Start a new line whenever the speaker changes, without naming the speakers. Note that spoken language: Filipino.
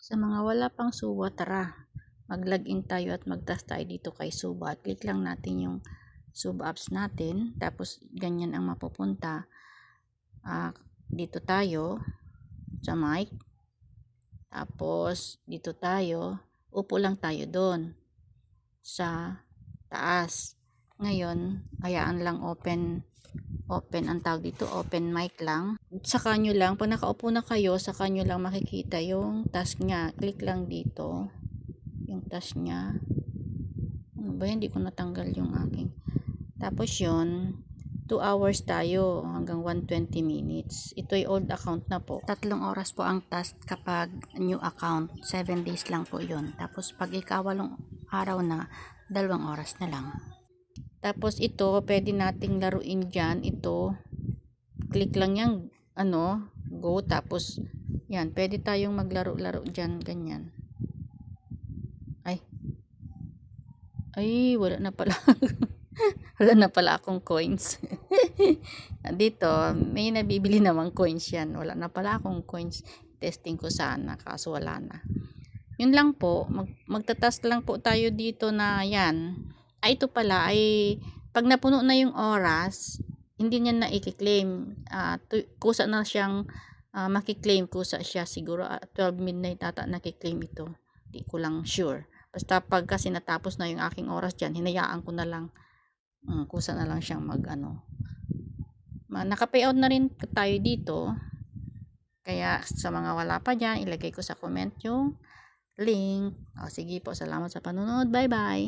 Sa mga wala pang suba, tara, mag-login tayo at mag-task tayo dito kay suba. Click lang natin yung suba apps natin, tapos ganyan ang mapupunta. Dito tayo sa mic, tapos dito tayo, upo lang tayo doon sa taas. Ngayon, hayaan lang open ang tawag dito, open mic lang. Saka nyo lang, pag nakaupo na kayo, saka nyo lang makikita yung task nya. Click lang dito yung task nya. Ano ba, hindi ko natanggal yung aking. Tapos yun, 2 hours tayo hanggang 120 minutes. Ito ay old account na po. 3 oras po ang task kapag new account. 7 days lang po yun. Tapos pag ikawalong araw na, 2 oras na lang. Tapos ito, pwede nating laruin dyan. Ito, click lang yan, go. Tapos, yan, pwede tayong maglaro-laro dyan, ganyan. Ay, wala na pala. Wala na pala akong coins. Dito, may nabibili namang coins yan. Wala na pala akong coins. Testing ko sana, kaso wala na. Yun lang po, magtatask lang po tayo dito na yan. Ito pala ay, pag napuno na yung oras, hindi niya na i-claim. Kusa na siyang makiklaim. Kusa siya siguro 12 midnight ata nakiklaim ito. Di ko lang sure. Basta pag kasi natapos na yung aking oras dyan, hinayaan ko na lang. Kusa na lang siyang naka-payout na rin tayo dito. Kaya sa mga wala pa dyan, ilagay ko sa comment yung link. Sige po, salamat sa panonood. Bye bye.